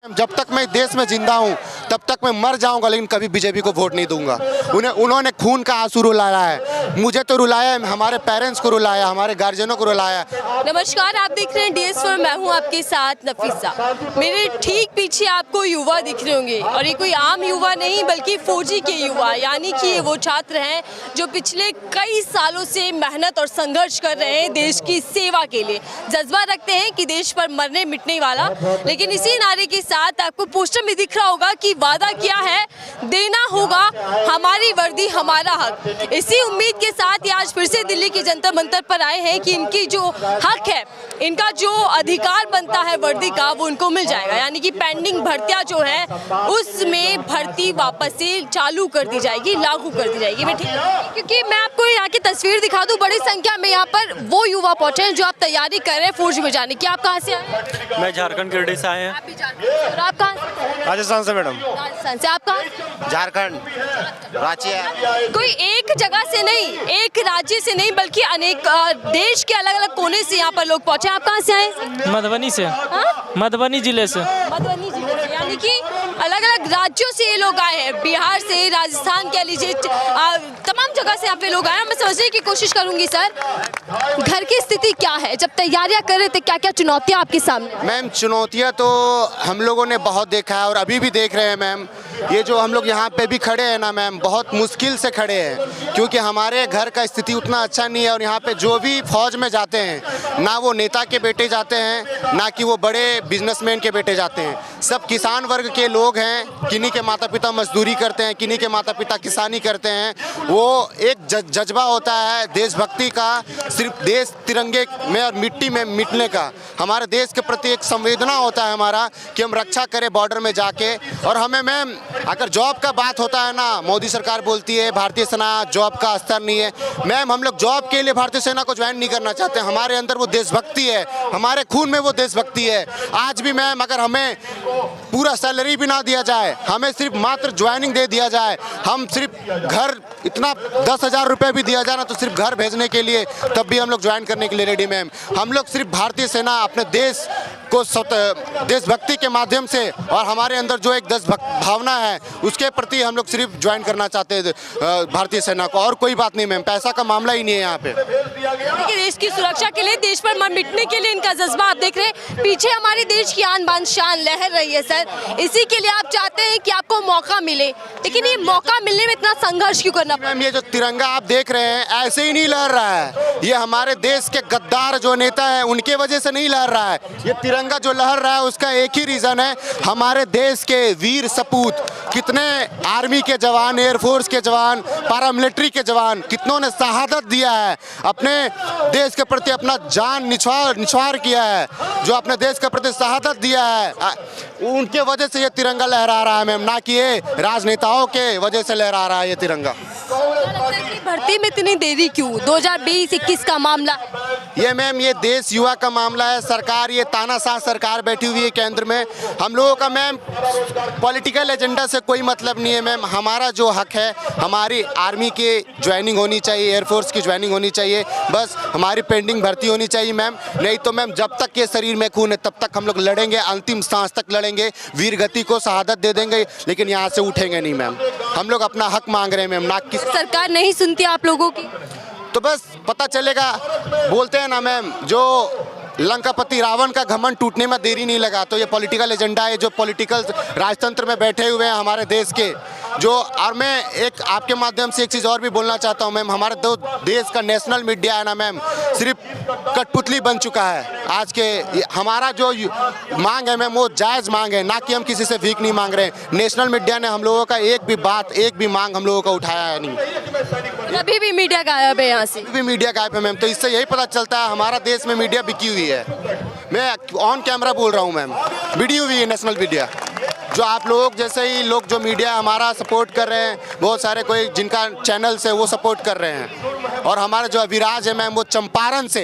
जब तक मैं देश में जिंदा हूँ तब तक मैं मर जाऊंगा, लेकिन कभी बीजेपी को वोट नहीं दूंगा। उन्होंने खून का आंसू रुलाया है, मुझे तो रुलाया है, हमारे पेरेंट्स को रुलाया, हमारे गार्जियनों को रुलाया। नमस्कार, आप देख रहे हैं DS4, मैं हूं आपके साथ नफीसा। मेरे ठीक पीछे आपको युवा दिख रहे होंगे, और ये कोई आम युवा नहीं बल्कि फौजी के युवा, यानी कि ये वो छात्र हैं जो पिछले कई सालों से मेहनत और संघर्ष कर रहे हैं देश की सेवा के लिए। जज्बा रखते हैं कि देश पर मरने मिटने वाला, लेकिन इसी नारे के साथ आपको पोस्टर में दिख रहा होगा कि वादा क्या है, देना होगा हमारी वर्दी हमारा हक। इसी उम्मीद के साथ ये आज फिर से दिल्ली की जंतर मंतर पर आए हैं कि इनकी जो हक है, इनका जो अधिकार बनता है वर्दी का, वो उनको मिल जाएगा। यानी कि पेंडिंग भर्तियां जो है उसमें भर्ती वापस से चालू कर दी जाएगी, लागू कर दी जाएगी। क्योंकि मैं आपको यहाँ की तस्वीर दिखा दूं, बड़ी संख्या में यहाँ पर वो युवा पहुंचे हैं जो आप तैयारी कर रहे हैं फौज में जाने की। आप कहाँ से आए? मैं झारखंड गिरिडीह से आए हैं। और आप कहाँ से? राजस्थान से मैडम। राजस्थान से। आप कहाँ? झारखंड, रांची है। कोई एक जगह से नहीं, एक राज्य से नहीं, बल्कि अनेक देश के अलग अलग कोने से यहाँ पर लोग पहुंचे। आप कहाँ से आए? मधुबनी से। मधुबनी जिले से। मधुबनी जिले से, यानी कि अलग अलग राज्यों से ये लोग आए हैं, बिहार से, राजस्थान कह लीजिए, तमाम जगह से यहाँ पे लोग आए हैं। मैं समझने की कोशिश करूंगी सर, घर की स्थिति क्या है, जब तैयारियां कर रहे थे क्या क्या चुनौतियां आपके सामने? मैम चुनौतियाँ तो हम लोगों ने बहुत देखा है और अभी भी देख रहे हैं मैम। ये जो हम लोग यहाँ पे भी खड़े हैं ना मैम, बहुत मुश्किल से खड़े हैं, क्योंकि हमारे घर का स्थिति उतना अच्छा नहीं है। और यहाँ पे जो भी फौज में जाते हैं, ना वो नेता के बेटे जाते हैं, ना कि वो बड़े बिजनेसमैन के बेटे जाते हैं, सब किसान वर्ग के लोग हैं। किन्हीं के माता पिता मजदूरी करते हैं, किन्हीं के माता पिता किसानी करते हैं। वो एक जज्बा होता है देशभक्ति का, सिर्फ देश तिरंगे में और मिट्टी में मिटने का। हमारे देश के प्रति एक संवेदना होता है हमारा कि हम रक्षा करें बॉर्डर में जाके। और हमें मैम अगर जॉब का बात होता है ना, मोदी सरकार बोलती है भारतीय सेना जॉब का स्तर नहीं है। मैम हम लोग जॉब के लिए भारतीय सेना को ज्वाइन नहीं करना चाहते। हमारे अंदर वो देशभक्ति है, हमारे खून में वो देशभक्ति है। आज भी मैम अगर हमें पूरा सैलरी भी ना दिया जाए, हमें सिर्फ मात्र ज्वाइनिंग दे दिया जाए, हम सिर्फ घर इतना 10,000 रुपये भी दिया जाए ना, तो सिर्फ घर भेजने के लिए, तब भी हम लोग ज्वाइन करने के लिए रेडी मैम। हम लोग सिर्फ भारतीय सेना अपने देश को देशभक्ति के माध्यम से, और हमारे अंदर जो एक देशभक्त भावना है उसके प्रति हम लोग सिर्फ ज्वाइन करना चाहते हैं भारतीय सेना को, और कोई बात नहीं मैम। पैसा का मामला ही नहीं है यहाँ पे। देश की सुरक्षा के लिए, देश पर मर मिटने के लिए इनका जज्बा आप देख रहे हैं। पीछे हमारे देश की आन बान शान लहर रही है सर, इसी के लिए आप चाहते हैं कि आपको मौका मिले, लेकिन ये मौका मिलने में इतना संघर्ष क्यों करना पड़ा? मैम ये जो तिरंगा आप देख रहे हैं ऐसे ही नहीं लहर रहा है, ये हमारे देश के गद्दार जो नेता हैं उनके वजह से नहीं लहर रहा है। ये तिरंगा जो लहर रहा है उसका एक ही रीजन है, हमारे देश के वीर सपूत, कितने आर्मी के जवान, एयरफोर्स के जवान, पैरामिलिट्री के जवान, कितनों ने शहादत दिया है, अपने देश के प्रति अपना जान निछावर किया है, जो अपने देश के प्रति शहादत दिया है, उनके वजह से ये तिरंगा लहरा रहा है मैम, ना कि ये राजनेताओं के वजह से लहरा रहा है ये तिरंगा। भर्ती में इतनी देरी क्यों? 2020-21 का मामला ये मैम, ये देश युवा का मामला है। सरकार, ये तानाशाह सरकार बैठी हुई है केंद्र में। हम लोगों का मैम पॉलिटिकल एजेंडा से कोई मतलब नहीं है मैम। हमारा जो हक है, हमारी आर्मी की ज्वाइनिंग होनी चाहिए, एयरफोर्स की ज्वाइनिंग होनी चाहिए, बस हमारी पेंडिंग भर्ती होनी चाहिए मैम। नहीं तो मैम जब तक ये शरीर में खून है तब तक हम लोग लड़ेंगे, अंतिम सांस तक लड़ेंगे, वीर गति को शहादत दे देंगे, लेकिन यहाँ से उठेंगे नहीं मैम। हम लोग अपना हक मांग रहे हैं मैम, ना कि सरकार नहीं सुनती आप लोगों की। तो बस पता चलेगा। बोलते हैं ना मैम, जो लंकापति रावण का घमंड टूटने में देरी नहीं लगा। तो ये पॉलिटिकल एजेंडा है, जो पॉलिटिकल राजतंत्र में बैठे हुए हैं हमारे देश के जो। और मैं एक आपके माध्यम से एक चीज़ और भी बोलना चाहता हूँ मैम, हमारे देश का नेशनल मीडिया है ना मैम, सिर्फ कठपुतली बन चुका है आज के। हमारा जो मांग है मैम वो जायज़ मांग है, ना कि हम किसी से भीख नहीं मांग रहे हैं। नेशनल मीडिया ने हम लोगों का एक भी बात, एक भी मांग हम लोगों का उठाया है नहीं। अभी भी मीडिया गायब है यहाँ से, अभी भी मीडिया गायब है मैम। तो इससे यही पता चलता है हमारा देश में मीडिया बिकी हुई है। मैं ऑन कैमरा बोल रहा हूँ मैम, बिकी हुई है नेशनल मीडिया। जो आप लोग जैसे ही लोग जो मीडिया हमारा सपोर्ट कर रहे हैं, बहुत सारे कोई जिनका चैनल्स है वो सपोर्ट कर रहे हैं। और हमारा जो अभिराज है मैम, वो चंपारण से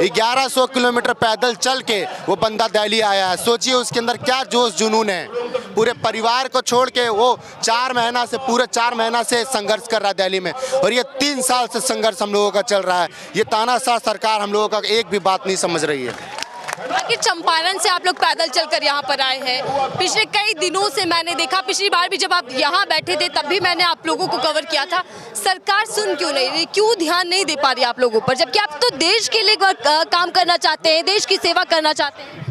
1100 किलोमीटर पैदल चल के वो बंदा दिल्ली आया है। सोचिए उसके अंदर क्या जोश जुनून है। पूरे परिवार को छोड़ के वो पूरे 4 महीना से संघर्ष कर रहा है दिल्ली में, और ये 3 साल से संघर्ष हम लोगों का चल रहा है। ये तानाशाह सरकार हम लोगों का एक भी बात नहीं समझ रही है। आखिर चंपारण से आप लोग पैदल चलकर यहाँ पर आए हैं। पिछले कई दिनों से मैंने देखा, पिछली बार भी जब आप यहाँ बैठे थे तब भी मैंने आप लोगों को कवर किया था। सरकार सुन क्यों नहीं रही, क्यों ध्यान नहीं दे पा रही आप लोगों पर, जबकि आप तो देश के लिए काम करना चाहते हैं, देश की सेवा करना चाहते हैं।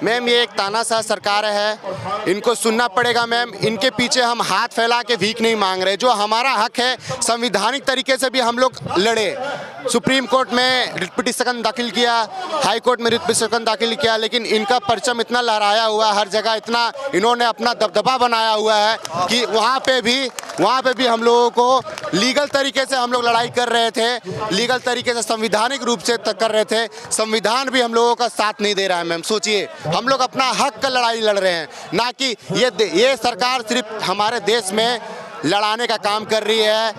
मैम ये एक तानाशाह सरकार है, इनको सुनना पड़ेगा मैम। इनके पीछे हम हाथ फैला के भीख नहीं मांग रहे। जो हमारा हक है संवैधानिक तरीके से भी हम लोग लड़े। सुप्रीम कोर्ट में रिट पिटीशन दाखिल किया, हाई कोर्ट में रिट पिटीशन दाखिल किया, लेकिन इनका परचम इतना लहराया हुआ है, हर जगह इतना इन्होंने अपना दबदबा बनाया हुआ है कि वहाँ पे भी हम लोगों को लीगल तरीके से हम लोग लड़ाई कर रहे थे, लीगल तरीके से संवैधानिक रूप से कर रहे थे। संविधान भी हम लोगों का साथ नहीं दे रहा है मैम। सोचिए, हम लोग अपना हक का लड़ाई लड़ रहे हैं, ना कि ये सरकार सिर्फ हमारे देश में लड़ाने का काम कर रही है,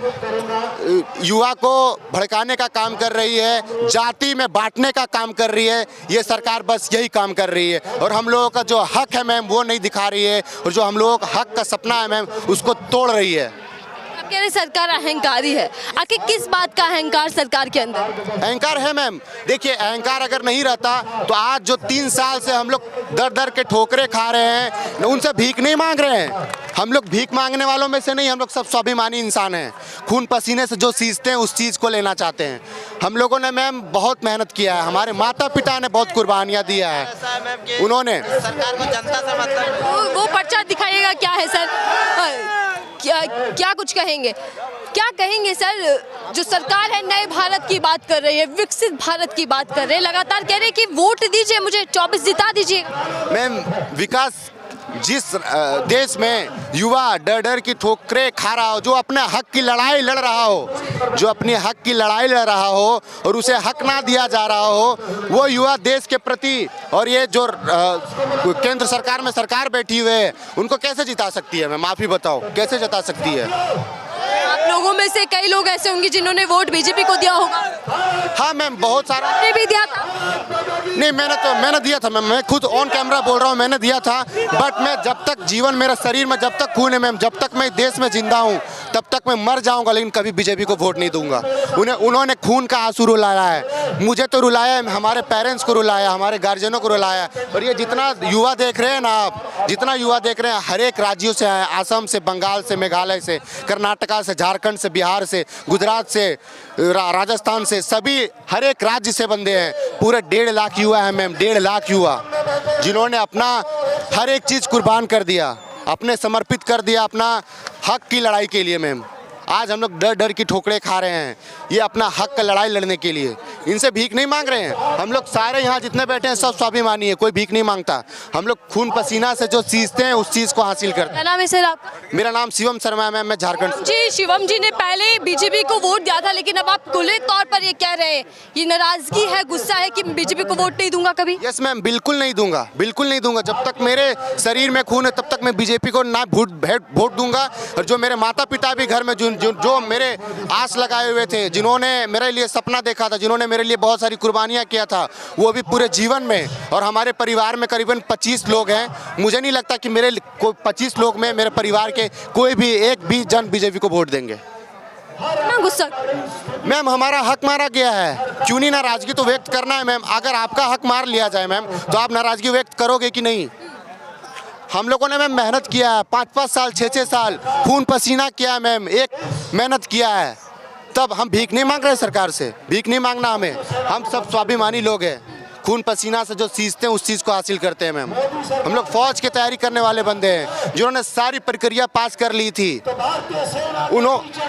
युवा को भड़काने का काम कर रही है, जाति में बांटने का काम कर रही है। ये सरकार बस यही काम कर रही है और हम लोगों का जो हक है मैम वो नहीं दिखा रही है, और जो हम लोगों का हक का सपना है मैम उसको तोड़ रही है। आप कह रहे सरकार अहंकारी है, आखिर किस बात का अहंकार सरकार के अंदर? अहंकार है मैम। देखिए, अहंकार अगर नहीं रहता तो आज जो 3 साल से हम लोग दर दर के ठोकरे खा रहे हैं, उनसे भीख नहीं मांग रहे हैं। हम लोग भीख मांगने वालों में से नहीं, हम लोग सब स्वाभिमानी इंसान हैं। खून पसीने से जो सींचते हैं उस चीज़ को लेना चाहते हैं। हम लोगों ने मैम बहुत मेहनत किया है, हमारे माता पिता ने बहुत कुर्बानियाँ दिया है। उन्होंने सरकार को जनता से मतलब वो पर्चा दिखाइएगा क्या है सर? क्या कुछ कहेंगे, क्या कहेंगे सर? जो सरकार है नए भारत की बात कर रही है, विकसित भारत की बात कर रहे हैं, लगातार कह रहे हैं कि वोट दीजिए मुझे, 24 जिता दीजिए। मैम, विकास जिस देश में युवा डर डर की ठोकरें खा रहा हो, जो अपने हक की लड़ाई लड़ रहा हो, जो अपने हक की लड़ाई लड़ रहा हो और उसे हक ना दिया जा रहा हो, वो युवा देश के प्रति, और ये जो केंद्र सरकार में सरकार बैठी हुई है, उनको कैसे जिता सकती है? मैं माफ़ी बताओ, कैसे जिता सकती है? आप लोगों में से कई लोग ऐसे होंगे जिन्होंने वोट बीजेपी को दिया होगा। हाँ मैम, बहुत सारा। आपने भी दिया था? नहीं, मैंने दिया था मैम, मैं खुद ऑन कैमरा बोल रहा हूँ, मैंने दिया था। बट मैं जब तक जीवन मेरा शरीर में जब तक खून है मैम, जब तक मैं देश में जिंदा हूँ तब तक मैं मर जाऊँगा, लेकिन कभी बीजेपी को वोट नहीं दूंगा। उन्होंने खून का आंसू रुलाया है, मुझे तो रुलाया है, हमारे पेरेंट्स को रुलाया, हमारे गार्जियनों को रुलाया। और ये जितना युवा देख रहे हैं ना आप, जितना युवा देख रहे हैं, हर एक राज्यों से है, असम से, बंगाल से, मेघालय से, कर्नाटका से, झारखंड से, बिहार से, गुजरात से, राजस्थान से, सभी हर एक राज्य से बंदे हैं। पूरे 1.5 लाख युवा है मैम, 1.5 लाख युवा, जिन्होंने अपना हर एक चीज़ कुर्बान कर दिया, अपने समर्पित कर दिया अपना हक की लड़ाई के लिए मैम। आज हम लोग डर डर की ठोकरें खा रहे हैं, ये अपना हक का लड़ाई लड़ने के लिए। इनसे भीख नहीं मांग रहे हैं। हम लोग सारे यहाँ जितने बैठे हैं सब स्वाभिमानी है, कोई भीख नहीं मांगता। हम लोग खून पसीना से जो सींचते हैं उस चीज़ को हासिल करते हैं। क्या नाम है सर आपका? मेरा नाम शिवम शर्मा है मैम, मैं झारखंड से। जी, शिवम जी ने पहले बीजेपी को वोट दिया था, लेकिन अब आप खुले तौर पर ये कह रहे हैं, ये नाराजगी है, गुस्सा है कि बीजेपी को वोट नहीं दूंगा कभी? यस मैम, बिल्कुल नहीं दूंगा, बिल्कुल नहीं दूंगा। जब तक मेरे शरीर में खून है तब तक मैं बीजेपी को ना वोट दूंगा। और जो मेरे माता पिता भी घर में जो मेरे आस लगाए हुए थे, जिन्होंने मेरे लिए सपना देखा था, जिन्होंने मेरे लिए बहुत सारी कुर्बानियाँ किया था, वो भी पूरे जीवन में, और हमारे परिवार में करीबन 25 लोग हैं। मुझे नहीं लगता कि मेरे 25 लोग में मेरे परिवार के कोई भी एक भी जन बीजेपी को वोट देंगे। ना गुस्सा मैम, हमारा हक मारा गया है, क्यों नहीं नाराजगी तो व्यक्त करना है मैम। अगर आपका हक मार लिया जाए मैम तो आप नाराजगी व्यक्त करोगे कि नहीं? हम लोगों ने मैम मेहनत किया है, 5-5 साल, 6-6 साल खून पसीना किया है मैम, एक मेहनत किया है। तब हम भीख नहीं मांग रहे सरकार से, भीख नहीं मांगना हमें। हम सब स्वाभिमानी लोग हैं, खून पसीना से जो सींचते हैं उस चीज़ को हासिल करते हैं मैम। हम लोग फौज की तैयारी करने वाले बंदे हैं, जिन्होंने सारी प्रक्रिया पास कर ली थी।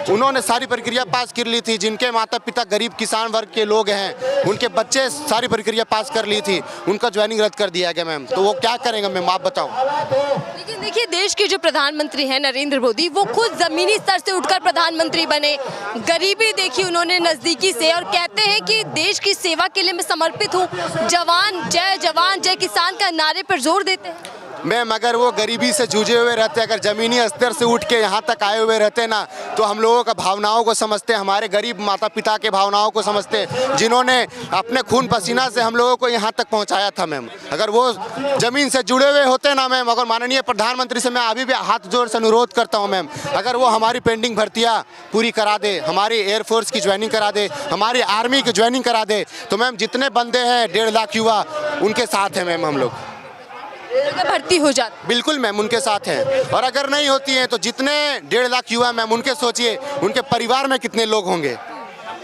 उन्होंने सारी प्रक्रिया पास कर ली थी। जिनके माता पिता गरीब किसान वर्ग के लोग हैं, उनके बच्चे सारी प्रक्रिया पास कर ली थी, उनका ज्वाइनिंग रद्द कर दिया गया मैम। तो वो क्या करेंगे मैम, आप बताओ। लेकिन देखिए, देश के जो प्रधानमंत्री हैं नरेंद्र मोदी, वो खुद जमीनी स्तर से उठकर प्रधानमंत्री बने, गरीबी देखी उन्होंने नज़दीकी से, और कहते हैं कि देश की सेवा के लिए मैं समर्पित हूँ। जवान जय किसान का नारे पर जोर देते हैं। मैम अगर वो गरीबी से जूझे हुए रहते, अगर ज़मीनी स्तर से उठ के यहाँ तक आए हुए रहते ना, तो हम लोगों का भावनाओं को समझते, हमारे गरीब माता पिता के भावनाओं को समझते, जिन्होंने अपने खून पसीना से हम लोगों को यहाँ तक पहुँचाया था मैम। अगर वो ज़मीन से जुड़े हुए होते ना मैम, अगर माननीय प्रधानमंत्री से मैं अभी भी हाथ जोड़ से अनुरोध करता हूँ मैम, अगर वो हमारी पेंडिंग भर्तियाँ पूरी करा दे, हमारी एयरफोर्स की ज्वाइनिंग करा दे, हमारी आर्मी की ज्वाइनिंग करा दे, तो मैम जितने बंदे हैं 1.5 लाख युवा उनके साथ हैं मैम हम लोग। अगर भर्ती हो जाती बिल्कुल मैम उनके साथ हैं, और अगर नहीं होती हैं तो जितने 1.5 लाख युवा मैम, उनके सोचिए उनके परिवार में कितने लोग होंगे।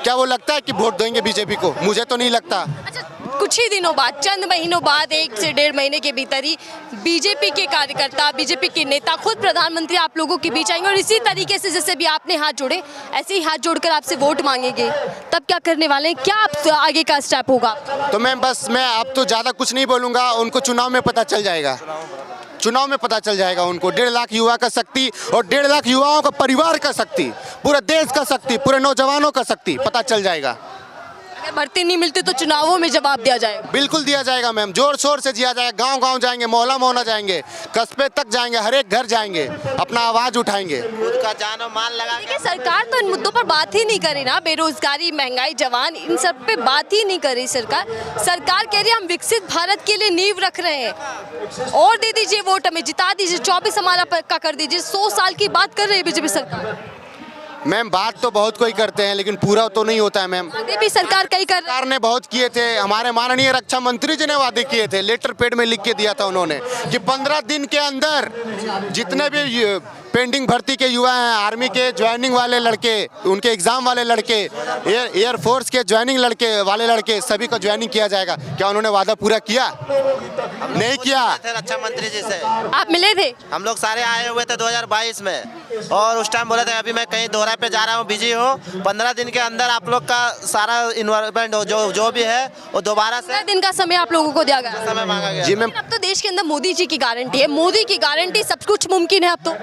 क्या वो लगता है कि वोट देंगे बीजेपी को? मुझे तो नहीं लगता। अच्छा, कुछ ही दिनों बाद, चंद महीनों बाद, 1 से 1.5 महीने के भीतर ही बीजेपी के कार्यकर्ता, बीजेपी के नेता, खुद प्रधानमंत्री आप लोगों के बीच आएंगे और इसी तरीके से जैसे भी आपने हाथ जोड़े ऐसे ही हाथ जोड़कर आपसे वोट मांगेंगे। तब क्या करने वाले हैं? क्या आप आगे का स्टेप होगा? तो मैम बस मैं अब तो ज़्यादा कुछ नहीं बोलूँगा, उनको चुनाव में पता चल जाएगा। चुनाव में पता चल जाएगा उनको 1.5 लाख युवा का शक्ति और 1.5 लाख युवाओं का परिवार का शक्ति, पूरे देश का शक्ति, पूरे नौजवानों का शक्ति पता चल जाएगा। अगर भर्ती नहीं मिलती तो चुनावों में जवाब दिया जाएगा। बिल्कुल दिया जाएगा मैम, जोर शोर से दिया जाएगा। गांव-गांव जाएंगे, मोहल्ला-मोहल्ला जाएंगे, कस्बे तक जाएंगे, हर एक घर जाएंगे, अपना आवाज़ उठाएंगे। खुद का जान और माल लगा देखिए, सरकार तो इन मुद्दों पर बात ही नहीं करे ना, बेरोजगारी, महंगाई, जवान, इन सब पे बात ही नहीं करे सरकार। सरकार कह रही है हम विकसित भारत के लिए नींव रख रहे हैं और दे दीजिए वोट, हमें जिता दीजिए, 24 हमारा पक्का कर दीजिए। 100 साल की बात कर रही है बीजेपी सरकार। मैम बात तो बहुत कोई करते हैं लेकिन पूरा तो नहीं होता है मैम। आगे भी सरकार कई कर सरकार ने बहुत किए थे, हमारे माननीय रक्षा मंत्री जी ने वादे किए थे, लेटर पैड में लिख के दिया था उन्होंने कि 15 दिन के अंदर जितने भी पेंडिंग भर्ती के युवा हैं, आर्मी के ज्वाइनिंग वाले लड़के, उनके एग्जाम वाले लड़के, एयरफोर्स के ज्वाइनिंग वाले लड़के, सभी को ज्वाइनिंग किया जाएगा। क्या उन्होंने वादा पूरा किया? नहीं किया। रक्षा मंत्री जी से आप मिले थे? हम लोग सारे आए हुए थे 2022 में, और उस टाइम बोले थे अभी मैं कहीं दौरा पे जा रहा हूँ, बिजी हूँ, 15 दिन के अंदर आप लोग का सारा इन्वॉल्वमेंट जो भी है वो दोबारा से दिन का समय आप लोगों को दिया गया, समय मांगा गया। जी मैम। अब तो देश के अंदर मोदी जी की गारंटी है, मोदी की गारंटी, सब कुछ मुमकिन है अब तो।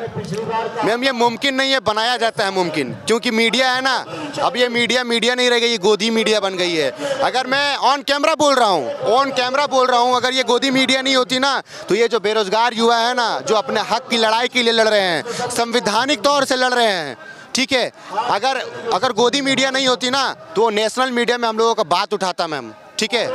मैम ये मुमकिन नहीं है, बनाया जाता है मुमकिन, क्योंकि मीडिया है ना, अब ये मीडिया नहीं रह गई, ये गोदी मीडिया बन गई है। अगर मैं ऑन कैमरा बोल रहा हूँ, अगर ये गोदी मीडिया नहीं होती ना, तो ये जो बेरोजगार युवा है ना, जो अपने हक की लड़ाई के लिए लड़ रहे हैं, संवैधानिक तौर से लड़ रहे हैं, ठीक है, अगर गोदी मीडिया नहीं होती ना, तो वो नेशनल मीडिया में हम लोगों का बात उठाता मैम, ठीक है,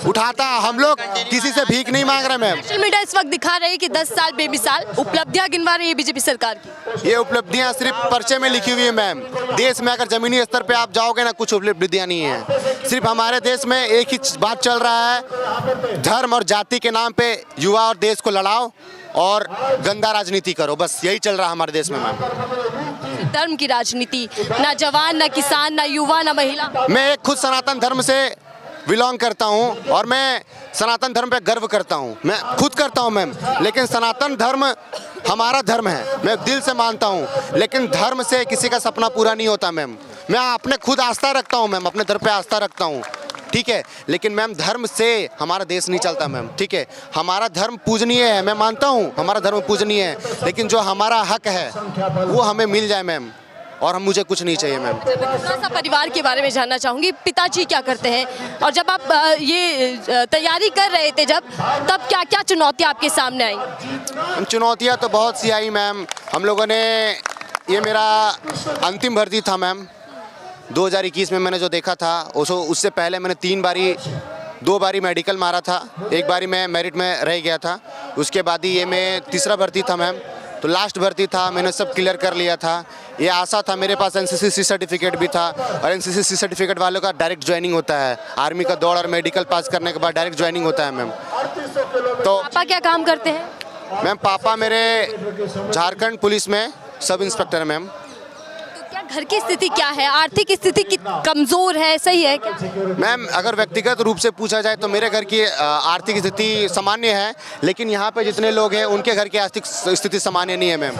उठाता। हम लोग किसी से भीख नहीं मांग रहे मैम। सोशल मीडिया इस वक्त दिखा रही है कि 10 साल बेमिसाल उपलब्धियां गिनवा रही है बीजेपी सरकार की। ये उपलब्धियां सिर्फ पर्चे में लिखी हुई है मैम। देश में अगर जमीनी स्तर पे आप जाओगे ना, कुछ उपलब्धियां नहीं है। सिर्फ हमारे देश में एक ही बात चल रहा है, धर्म और जाति के नाम पे युवा और देश को लड़ाओ और गंदा राजनीति करो, बस यही चल रहा है हमारे देश में मैम। धर्म की राजनीति, ना जवान, ना किसान, ना युवा, ना महिला। मैं एक खुद सनातन धर्म से बिलोंग करता हूं और मैं सनातन धर्म पे गर्व करता हूं, मैं खुद करता हूं मैम, लेकिन सनातन धर्म हमारा धर्म है, मैं दिल से मानता हूं, लेकिन धर्म से किसी का सपना पूरा नहीं होता मैम। मैं अपने खुद आस्था रखता हूं मैम, अपने धर्म पे आस्था रखता हूं, ठीक है, लेकिन मैम धर्म से हमारा देश नहीं चलता मैम, ठीक है। हमारा धर्म पूजनीय है, मैं मानता हूँ हमारा धर्म पूजनीय है, लेकिन जो हमारा हक है वो हमें मिल जाए मैम, और हम मुझे कुछ नहीं चाहिए मैम। थोड़ा सा परिवार के बारे में जानना चाहूँगी, पिताजी क्या करते हैं, और जब आप ये तैयारी कर रहे थे तब क्या क्या चुनौतियाँ आपके सामने आई? चुनौतियाँ तो बहुत सी आई मैम। हम लोगों ने, ये मेरा अंतिम भर्ती था मैम, 2021 में मैंने जो देखा था, उससे पहले मैंने 2 बारी मेडिकल मारा था, 1 बारी मैं मेरिट में रह गया था, उसके बाद ही ये मैं तीसरा भर्ती था मैम, तो लास्ट भर्ती था, मैंने सब क्लियर कर लिया था। ये आशा था, मेरे पास NCC सर्टिफिकेट भी था, और NCC सर्टिफिकेट वालों का डायरेक्ट ज्वाइनिंग होता है, आर्मी का दौड़ और मेडिकल पास करने के बाद डायरेक्ट ज्वाइनिंग होता है मैम। तो पापा क्या काम करते हैं? मैम पापा मेरे झारखंड पुलिस में सब इंस्पेक्टर है मैम। तो क्या घर की स्थिति क्या है, आर्थिक स्थिति कमजोर है, सही है क्या? मैम अगर व्यक्तिगत रूप से पूछा जाए तो मेरे घर की आर्थिक स्थिति सामान्य है, लेकिन यहाँ पे जितने लोग हैं उनके घर की आर्थिक स्थिति सामान्य नहीं है मैम।